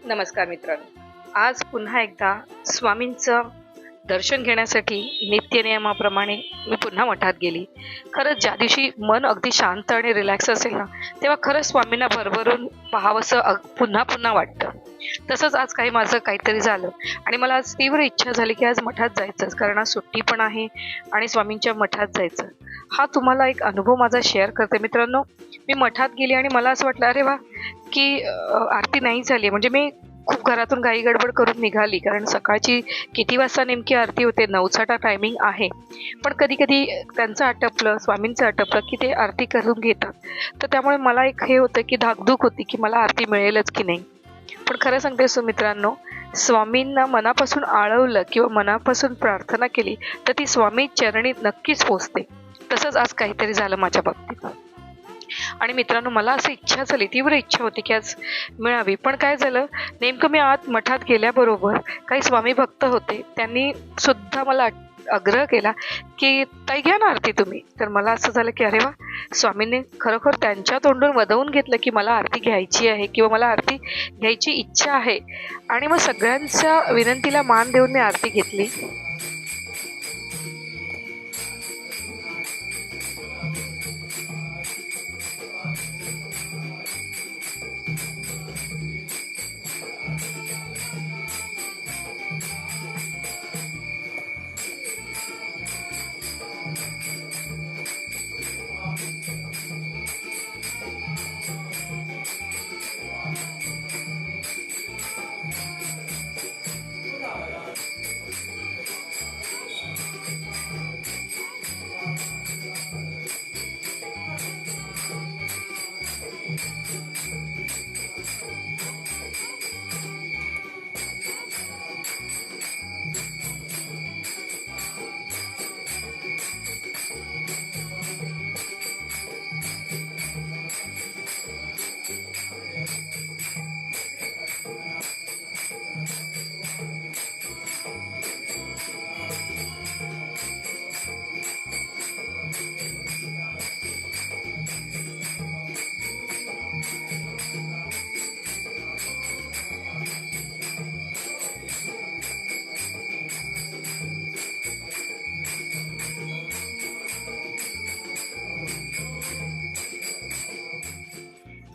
नमस्कार मित्रांनो. आज पुन्हा एकदा स्वामींचं दर्शन घेण्यासाठी नित्यनियमाप्रमाणे मी पुन्हा मठात गेली. खरंच ज्या दिवशी मन अगदी शांत आणि रिलॅक्स असेल ना, तेव्हा खरंच स्वामींना भरभरून पाहावंसं पुन्हा पुन्हा वाटतं. तसंच आज माझं काहीतरी झालं आणि मला आज तीव्र इच्छा झाली की आज मठात जायचंच, कारण आज सुट्टी पण आहे आणि स्वामींच्या मठात जायचं. हा तुम्हाला एक अनुभव माझा शेअर करते मित्रांनो. मी मठात गेली आणि मला असं वाटलं, अरे वा, की आरती नाही झाली. म्हणजे मी खूप घरातून घाई गडबड करून निघाली, कारण सकाळची किती वाजता नेमकी आरती होते, 9:15 टायमिंग आहे. पण कधी कधी त्यांचं आटपलं, स्वामींचं आटपलं की ते आरती करून घेतात. तर त्यामुळे मला एक हे होतं की धाकधूक होती की मला आरती मिळेलच की नाही. पण खरं सांगते मित्रांनो, स्वामींना मनापासून आळवलं किंवा मनापासून प्रार्थना केली तर ती स्वामी चरणी नक्कीच पोचते. तसंच आज काहीतरी झालं माझ्या बाबतीत. आणि मित्रांनो, मला अशी इच्छा झाली, तीव्र इच्छा होती की आज मिळावी. पण काय झालं, नेमकं मी आत मठात गेल्याबरोबर काही स्वामी भक्त होते. त्यांनी सुद्धा मला आग्रह केला की ताई घ्या ना आरती तुम्ही. तर मला असं झालं की अरे वा, स्वामींनी खरोखर त्यांच्या तोंडून वदवून घेतलं की मला आरती घ्यायची आहे किंवा मला आरती घ्यायची इच्छा आहे. आणि मग सगळ्यांच्या विनंतीला मान देऊन मी आरती घेतली.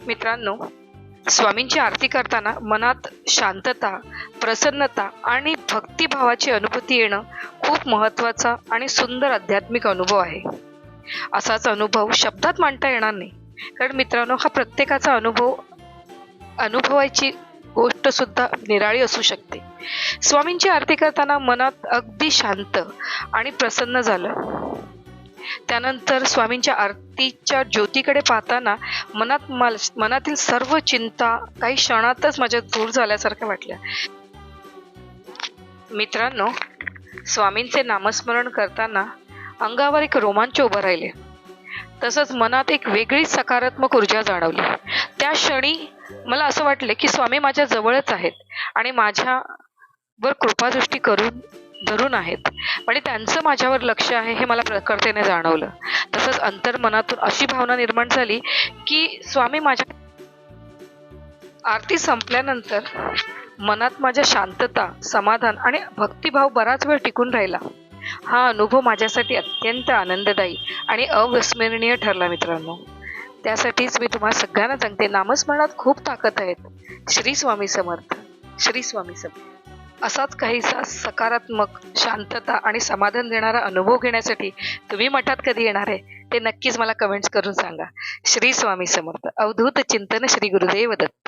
मित्रांनो, स्वामींची आरती करताना मनात शांतता, प्रसन्नता आणि भक्तिभावाची अनुभूती येणं खूप महत्त्वाचा आणि सुंदर आध्यात्मिक अनुभव आहे. असाच अनुभव शब्दात मांडता येणार नाही, कारण मित्रांनो, हा प्रत्येकाचा अनुभवायची गोष्ट सुद्धा निराळी असू शकते. स्वामींची आरती करताना मनात अगदी शांत आणि प्रसन्न झालं. त्यानंतर स्वामींच्या आरतीच्या ज्योतीकडे पाहताना मनातील सर्व चिंता काही क्षणातच माझ्या दूर झाल्यासारख्या वाटल्या. मित्रांनो, स्वामींचे नामस्मरण करताना अंगावर एक रोमांच उभं राहिले. तसंच मनात एक वेगळी सकारात्मक ऊर्जा जाणवली. त्या क्षणी मला असं वाटले की स्वामी माझ्या जवळच आहेत आणि माझ्यावर कृपादृष्टी धरून आहेत आणि त्यांचं माझ्यावर लक्ष आहे हे मला प्रखरतेने जाणवलं. तसंच अंतर्मनातून अशी भावना निर्माण झाली की स्वामी माझ्या आरती संपल्यानंतर मनात माझ्या शांतता, समाधान आणि भक्तिभाव बराच वेळ टिकून राहिला. हा अनुभव माझ्यासाठी अत्यंत आनंददायी आणि अविस्मरणीय ठरला मित्रांनो. त्यासाठीच मी तुम्हाला सगळ्यांना सांगते, नामस्मरणात खूप ताकद आहे. श्री स्वामी समर्थ, श्री स्वामी समर्थ. असाच काहीसा सकारात्मक, शांतता आणि समाधान देणारा अनुभव घेण्यासाठी तुम्ही मठात कधी येणार आहे ते नक्कीच मला कमेंट्स करून सांगा. श्री स्वामी समर्थ. अवधूत चिंतन श्री गुरुदेव दत्त.